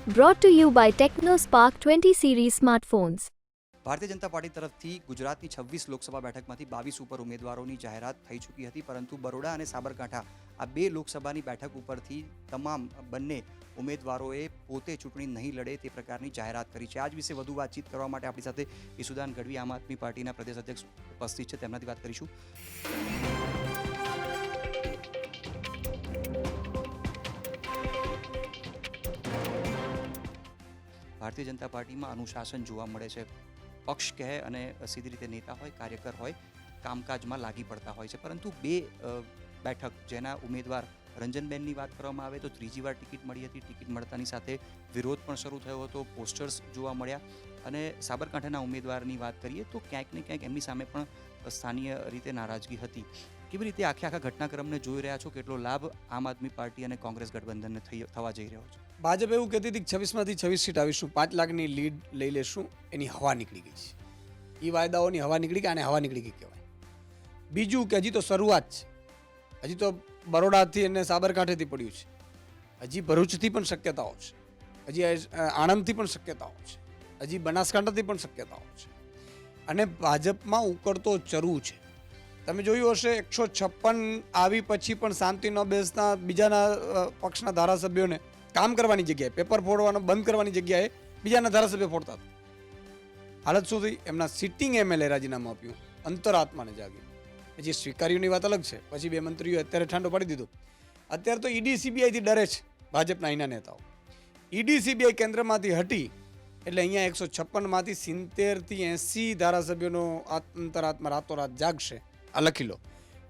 Brought to you by TechnoSpark 20 series smartphones. Bharatiya Janata party તરફથી ગુજરાતની 26 લોકસભા બેઠકમાંથી 22 ઉપર ઉમેદવારોની જાહેરાત થઈ ચૂકી હતી, પરંતુ બરોડા અને સાબરકાંઠા આ બે લોકસભાની બેઠક ઉપરથી તમામ બંને ઉમેદવારોએ પોતે ચૂંટણી નહીં લડે તે પ્રકારની જાહેરાત કરી છે. આજ વિશે વધુ વાતચીત કરવા માટે આપણી સાથે ઈસુદાન ગઢવી આમ આદમી પાર્ટીના પ્રદેશ અધ્યક્ષ ઉપસ્થિત છે, તેમનાથી વાત કરીશું. ભારતીય જનતા પાર્ટીમાં અનુશાસન જોવા મળે છે. પક્ષ કહે અને સીધી રીતે નેતા હોય, કાર્યકર હોય, કામકાજમાં લાગી પડતા હોય છે, પરંતુ બે બેઠક જેના ઉમેદવાર રંજનબેનની વાત કરવામાં આવે તો ત્રીજી વાર ટિકિટ મળી હતી. ટિકિટ મળતાની સાથે વિરોધ પણ શરૂ થયો હતો, પોસ્ટર્સ જોવા મળ્યા. અને સાબરકાંઠાના ઉમેદવારની વાત કરીએ તો ક્યાંક ને ક્યાંક એમની સામે પણ સ્થાનીય રીતે નારાજગી હતી. કેવી રીતે આખા ઘટનાક્રમને જોઈ રહ્યા છો? કેટલો લાભ આમ આદમી પાર્ટી અને કોંગ્રેસ ગઠબંધનને થવા જઈ રહ્યો છે? ભાજપ એવું કહેતી હતી કે 26માંથી 26 સીટ આવીશું, 5 લાખની લીડ લઈ લેશું. એની હવા નીકળી ગઈ છે. એ વાયદાઓની હવા નીકળી ગઈ, આને હવા નીકળી ગઈ કહેવાય. બીજું કે હજી તો શરૂઆત છે. હજી તો બરોડાથી અને સાબરકાંઠેથી પડ્યું છે. હજી ભરૂચથી પણ શક્યતાઓ છે. હજી આણંદથી પણ શક્યતાઓ છે. હજી બનાસકાંઠાથી પણ શક્યતાઓ છે. અને ભાજપમાં ઉકળતો ચરુ છે. તમે જોયું હશે 156 આવી પછી પણ શાંતિ ન બેસતા બીજાના પક્ષના ધારાસભ્યોને કામ કરવાની જગ્યાએ, પેપર ફોડવાનો બંધ કરવાની જગ્યાએ બીજાના ધારાસભ્ય ફોડતા હતા. હાલત શું થઈ? એમના સિટિંગ એમએલએ રાજીનામું આપ્યું, અંતરાત્માને જાગી. જે સ્વીકાર્યુંની વાત અલગ છે, પછી બે મંત્રીઓ અત્યારે ઠાંડો પાડી દીધો. અત્યારે તો ઈડી સીબીઆઈથી ડરે છે ભાજપના અહીંના નેતાઓ. ઈડી સીબીઆઈ કેન્દ્રમાંથી હટી એટલે અહીંયા 156માંથી 70થી 80 ધારાસભ્યોનો અંતરાત્મા રાતોરાત જાગશે. આ લખી લો.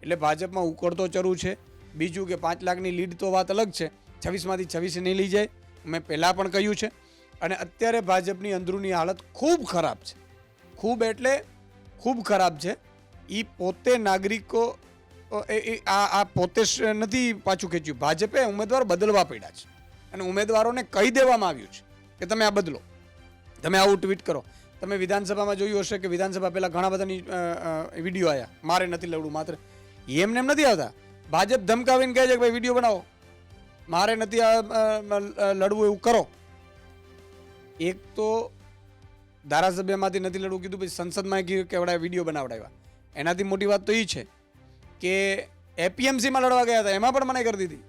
એટલે ભાજપમાં ઉકળતો ચરુ છે. બીજું કે 5 લાખની લીડ તો વાત અલગ છે, 26માંથી 26 નહીં લઈ જાય, મેં પહેલાં પણ કહ્યું છે. અને અત્યારે ભાજપની અંદરૂની હાલત ખૂબ ખરાબ છે. ખૂબ એટલે ખૂબ ખરાબ છે. એ પોતે નાગરિકો આ પોતે નથી પાછું ખેંચ્યું, ભાજપે ઉમેદવાર બદલવા પડ્યા છે. અને ઉમેદવારોને કહી દેવામાં આવ્યું છે કે તમે આ બદલો, તમે આવું ટ્વીટ કરો. તમે વિધાનસભામાં જોયું હશે કે વિધાનસભા પહેલાં ઘણા બધાની વિડીયો આવ્યા, મારે નથી લડવું, માત્ર એમને એમ નથી આવતા. ભાજપ ધમકાવીને કહે છે કે ભાઈ વિડીયો બનાવો, મારે નથી લડવું એવું કરો. એક તો ધારાસભ્યમાંથી નથી લડવું કીધું, પછી સંસદમાં કેવડા વિડીયો બનાવડાવ્યા. એનાથી મોટી વાત તો એ છે કે એપીએમસીમાં લડવા ગયા હતા, એમાં પણ મને કરી દીધી.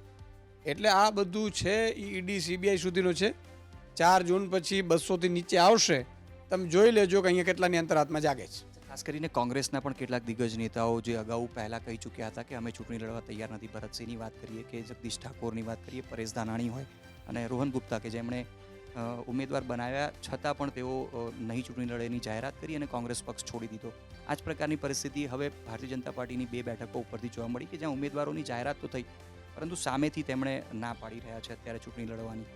એટલે આ બધું છે એ ઈડી સીબીઆઈ સુધીનું છે. 4 જૂન પછી 200થી નીચે આવશે. તમે જોઈ લેજો કે અહીંયા કેટલાની અંતરાત્મા જાગે છે. ખાસ કરીને કોંગ્રેસના પણ કેટલાક દિગ્ગજ નેતાઓ જે અગાઉ પહેલાં કહી ચૂક્યા હતા કે અમે ચૂંટણી લડવા તૈયાર નથી. ભરતસિંહની વાત કરીએ કે જગદીશ ઠાકોરની વાત કરીએ, પરેશ ધાનાણી હોય અને રોહન ગુપ્તા કે જેમણે ઉમેદવાર બનાવ્યા છતાં પણ તેઓ નહીં ચૂંટણી લડેની જાહેરાત કરી અને કોંગ્રેસ પક્ષ છોડી દીધો. આ જ પ્રકારની પરિસ્થિતિ હવે ભારતીય જનતા પાર્ટીની બે બેઠકો ઉપરથી જોવા મળી કે જ્યાં ઉમેદવારોની જાહેરાત તો થઈ, પરંતુ સામેથી તેમણે ના પાડી રહ્યા છે અત્યારે ચૂંટણી લડવાની.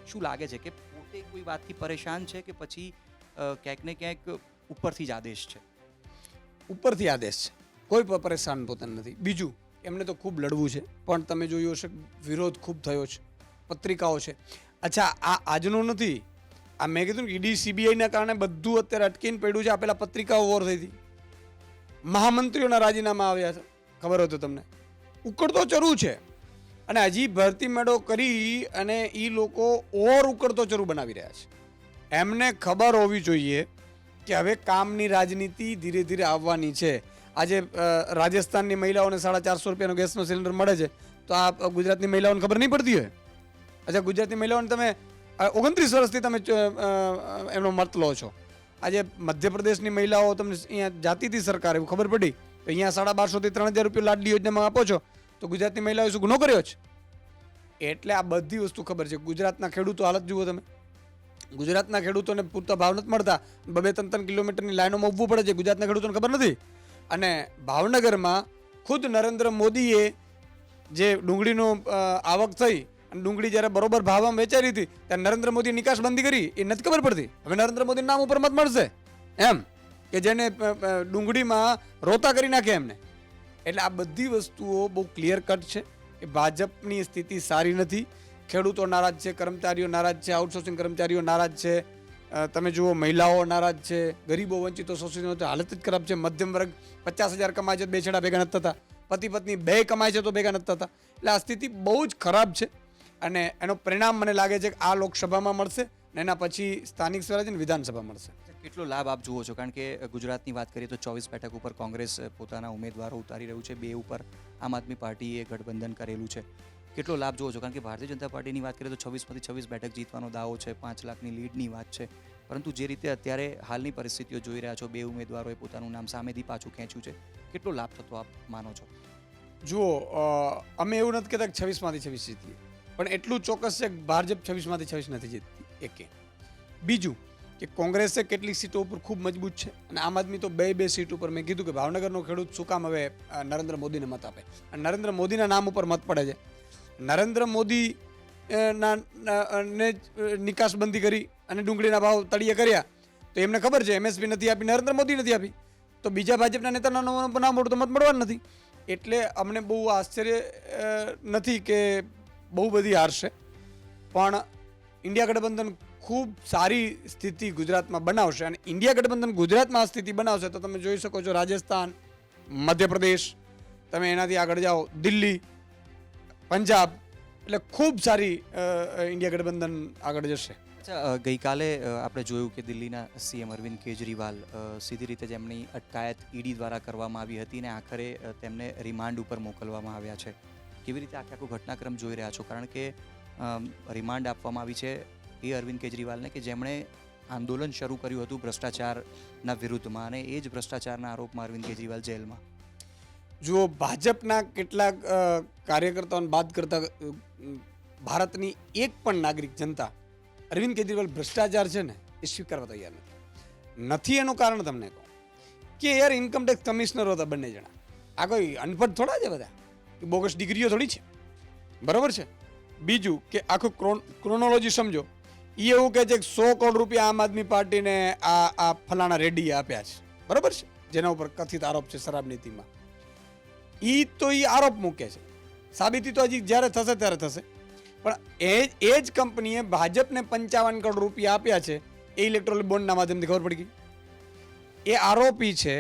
શું લાગે છે કે પોતે કોઈ વાતથી પરેશાન છે કે પછી ક્યાંક ને ક્યાંક ઉપરથી જ આદેશ છે? ઉપરથી આદેશ છે, કોઈ પરેશાન પોતાને નથી. બીજું, એમને તો ખૂબ લડવું છે, પણ તમે જોયું હશે વિરોધ ખૂબ થયો છે, પત્રિકાઓ છે. અચ્છા, આ આજનું નથી, આ મેં કીધું ને ઈડી સીબીઆઈના કારણે બધું અત્યારે અટકીને પડ્યું છે. આ પેલા પત્રિકાઓ વોર થઈ હતી, મહામંત્રીઓના રાજીનામા આવ્યા છે, ખબર હોય તો તમને. ઉકળતો ચરુ છે. અને હજી ભરતી મેળો કરી અને એ લોકો ઓર ઉકળતો ચરુ બનાવી રહ્યા છે. એમને ખબર હોવી જોઈએ કે હવે કામની રાજનીતિ ધીરે ધીરે આવવાની છે. આજે રાજસ્થાનની મહિલાઓને 450 રૂપિયાનો ગેસનો સિલિન્ડર મળે છે, તો આ ગુજરાતની મહિલાઓને ખબર નહીં પડતી હોય? અચ્છા, ગુજરાતની મહિલાઓને તમે 29 વર્ષથી તમે એમનો મત લો છો. આજે મધ્યપ્રદેશની મહિલાઓ તમને અહીંયા જાતિથી સરકાર એવું ખબર પડી તો અહીંયા 1250થી 3000 રૂપિયા લાડલી યોજનામાં આપો છો, તો ગુજરાતની મહિલાઓએ શું ગુનો કર્યો છે? એટલે આ બધી વસ્તુ ખબર છે. ગુજરાતના ખેડૂતો હાલત જુઓ તમે. ગુજરાતના ખેડૂતોને પૂરતા ભાવ નથી મળતા, 2-3 કિલોમીટરની લાઈનોમાં ઊભવું પડે છે. ગુજરાતના ખેડૂતોને ખબર નથી. અને ભાવનગરમાં ખુદ નરેન્દ્ર મોદીએ જે ડુંગળીનું આવક થઈ અને ડુંગળી જ્યારે બરોબર ભાવમાં વેચાઈ હતી ત્યારે નરેન્દ્ર મોદીએ નિકાસ બંધી કરી, એ નથી ખબર પડતી. હવે નરેન્દ્ર મોદી નામ ઉપર મત મળશે એમ કે જેને ડુંગળીમાં રોતા કરી નાખે એમને. એટલે આ બધી વસ્તુઓ બહુ ક્લિયર કટ છે કે ભાજપની સ્થિતિ સારી નથી. ખેડૂતો નારાજ છે, કર્મચારીઓ નારાજ છે, આઉટસોર્સિંગ કર્મચારીઓ નારાજ છે. તમે જુઓ મહિલાઓ નારાજ છે, ગરીબો વંચિતો શોષિતો હાલત જ ખરાબ છે. મધ્યમ વર્ગ 50,000 કમાય છે, 2 છેડા ભેગા નથી થતા. પતિ પત્ની 2 કમાય છે તો ભેગા નથી થતા. એટલે આ સ્થિતિ બહુ જ ખરાબ છે. અને એનો પરિણામ મને લાગે છે કે આ લોકસભામાં મળશે અને એના પછી સ્થાનિક સ્વરાજ અને વિધાનસભા મળશે. કેટલો લાભ આપ જુઓ છો? કારણ કે ગુજરાતની વાત કરીએ તો 24 બેઠક ઉપર કોંગ્રેસ પોતાના ઉમેદવારો ઉતારી રહ્યું છે, 2 ઉપર આમ આદમી પાર્ટીએ ગઠબંધન કરેલું છે. કેટલો લાભ જુઓ છો? કારણ કે ભારતીય જનતા પાર્ટીની વાત કરીએ તો 26માંથી 26 બેઠક જીતવાનો દાવો છે, 5 લાખની લીડની વાત છે. પરંતુ જે રીતે અત્યારે હાલની પરિસ્થિતિઓ જોઈ રહ્યા છો, 2 ઉમેદવારોએ પોતાનું નામ સામેથી પાછું ખેંચ્યું છે, કેટલો લાભ થતો આપ માનો છો? જુઓ, અમે એવું નથી કહેતા કે 26માંથી 26 જીતીએ, પણ એટલું ચોક્કસ છે કે ભાજપ 26માંથી 26 નથી જીતતી એકે. બીજું કે કોંગ્રેસે કેટલીક સીટો ઉપર ખૂબ મજબૂત છે અને આમ આદમી તો બે સીટ ઉપર મેં કીધું કે ભાવનગરનો ખેડૂત શું કામ હવે નરેન્દ્ર મોદીને મત આપે, અને નરેન્દ્ર મોદીના નામ ઉપર મત પડે છે. નરેન્દ્ર મોદી ને નિકાસબંધી કરી અને ડુંગળીના ભાવ તળિયે કર્યા તો એમને ખબર છે MSP નથી આપી, નરેન્દ્ર મોદી નથી આપી, તો બીજા ભાજપના નેતાના નામ મોડું તો મત મળવાનું નથી. એટલે અમને બહુ આશ્ચર્ય નથી કે બહુ બધી હારશે, પણ ઇન્ડિયા ગઠબંધન ખૂબ સારી સ્થિતિ ગુજરાતમાં બનાવશે. અને ઇન્ડિયા ગઠબંધન ગુજરાતમાં આ સ્થિતિ બનાવશે તો તમે જોઈ શકો છો રાજસ્થાન, મધ્યપ્રદેશ, તમે એનાથી આગળ જાઓ દિલ્હી, પંજાબ, એટલે ખૂબ સારી ઇન્ડિયા ગઠબંધન આગળ જશે. અચ્છા, ગઈકાલે આપણે જોયું કે દિલ્હીના CM અરવિંદ કેજરીવાલ સીધી રીતે જેમની અટકાયત ED દ્વારા કરવામાં આવી હતી અને આખરે તેમને રિમાન્ડ ઉપર મોકલવામાં આવ્યા છે. કેવી રીતે આખો ઘટનાક્રમ જોઈ રહ્યા છો? કારણ કે રિમાન્ડ આપવામાં આવી છે એ અરવિંદ કેજરીવાલને કે જેમણે આંદોલન શરૂ કર્યું હતું ભ્રષ્ટાચારના વિરુદ્ધમાં, અને એ જ ભ્રષ્ટાચારના આરોપમાં અરવિંદ કેજરીવાલ જેલમાં. જુઓ, ભાજપના કેટલાક કાર્યકર્તાઓને બાદ કરતા ભારતની એક પણ નાગરિક જનતા અરવિંદ કેજરીવાલ ભ્રષ્ટાચાર છે ને એ સ્વીકારવા તૈયાર નથી. એનું કારણ તમને કહું કે યાર ઇન્કમટેક્સ કમિશનરો હતા બંને જણા. આ કોઈ અનપઢ થોડા છે બધા, બોગસ ડિગ્રીઓ થોડી છે, બરાબર છે. બીજું કે આખું ક્રોનોલોજી સમજો. એ એવું કહે છે કે 100 કરોડ રૂપિયા આમ આદમી પાર્ટીને આ ફલાણા રેડ્ડીએ આપ્યા છે, બરાબર છે, જેના ઉપર કથિત આરોપ છે શરાબ નીતિમાં. એ આરોપ મૂકે છે, સાબિતી તો હજી જ્યારે થશે ત્યારે થશે. પણ એ જ કંપનીએ ભાજપને 55 કરોડ રૂપિયા આપ્યા છે એ ઇલેક્ટ્રોનિક બોન્ડના માધ્યમથી ખબર પડી ગઈ. એ આરોપી છે,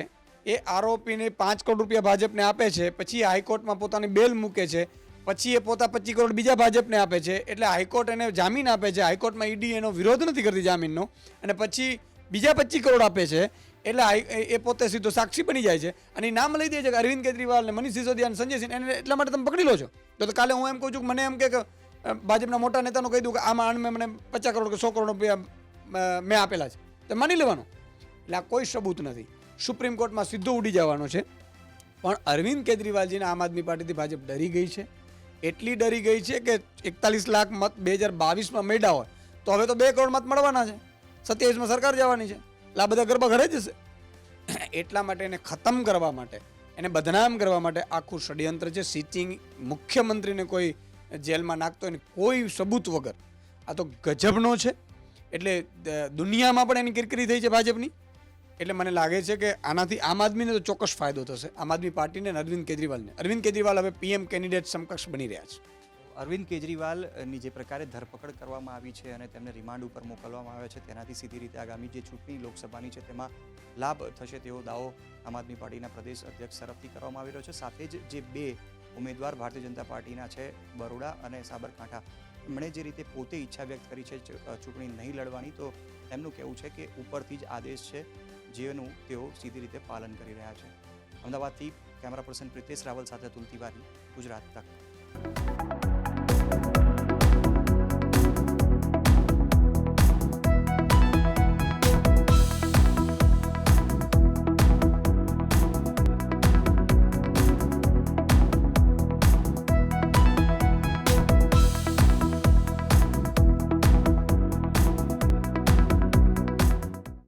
એ આરોપીને 5 કરોડ રૂપિયા ભાજપને આપે છે, પછી હાઈકોર્ટમાં પોતાની બેલ મૂકે છે, પછી એ પોતા 25 કરોડ બીજા ભાજપને આપે છે, એટલે હાઈકોર્ટ એને જામીન આપે છે, હાઈકોર્ટમાં ED એનો વિરોધ નથી કરતી જામીનનો, અને પછી બીજા 25 કરોડ આપે છે, એટલે એ પોતે સીધો સાક્ષી બની જાય છે અને એ નામ લઈ દે છે કે અરવિંદ કેજરીવાલ ને મનીષ સિસોદિયા સંજય સિંહ, એને એટલા માટે તમે પકડી લો છો. તો કાલે હું એમ કહું છું કે મને એમ કે ભાજપના મોટા નેતાનું કહી દઉં કે આમાં મને 50 કરોડ કે 100 કરોડ રૂપિયા મેં આપેલા છે, તો માની લેવાનું. એટલે આ કોઈ સબૂત નથી, સુપ્રીમ કોર્ટમાં સીધો ઉડી જવાનો છે. પણ અરવિંદ કેજરીવાલજીને આમ આદમી પાર્ટીથી ભાજપ ડરી ગઈ છે, એટલી ડરી ગઈ છે કે 41 લાખ મત 2022માં મળ્યા હોય તો હવે તો 2 કરોડ મત મળવાના છે, 27માં સરકાર જવાની છે, એટલે આ બધા ગરબા ઘરે જશે. એટલા માટે એને ખતમ કરવા માટે, એને બદનામ કરવા માટે આખું ષડયંત્ર છે. સિટિંગ મુખ્યમંત્રીને કોઈ જેલમાં નાખતો હોય કોઈ સબૂત વગર, આ તો ગજબનો છે. એટલે દુનિયામાં પણ એની કિરકિરી થઈ છે ભાજપની. એટલે મને લાગે છે કે આનાથી આમ આદમીને તો ચોક્કસ ફાયદો થશે, આમ આદમી પાર્ટીને અને અરવિંદ કેજરીવાલને. અરવિંદ કેજરીવાલ હવે PM કેન્ડિડેટ સમકક્ષ બની રહ્યા છે. અરવિંદ કેજરીવાલની જે પ્રકારે ધરપકડ કરવામાં આવી છે અને તેમને રિમાન્ડ ઉપર મોકલવામાં આવ્યા છે, તેનાથી સીધી રીતે આગામી જે ચૂંટણી લોકસભાની છે તેમાં લાભ થશે તેવો દાવો આમ આદમી પાર્ટીના પ્રદેશ અધ્યક્ષ તરફથી કરવામાં આવી રહ્યો છે. સાથે જ જે 2 ઉમેદવાર ભારતીય જનતા પાર્ટીના છે, બરોડા અને સાબરકાંઠા, એમણે જે રીતે પોતે ઈચ્છા વ્યક્ત કરી છે ચૂંટણી નહીં લડવાની, તો તેમનું કહેવું છે કે ઉપરથી જ આદેશ છે જેનું તેઓ સીધી રીતે પાલન કરી રહ્યા છે. અમદાવાદથી કેમેરા પર્સન પ્રિતેશ રાવલ સાથે અતુલ તિવારી, ગુજરાત તક.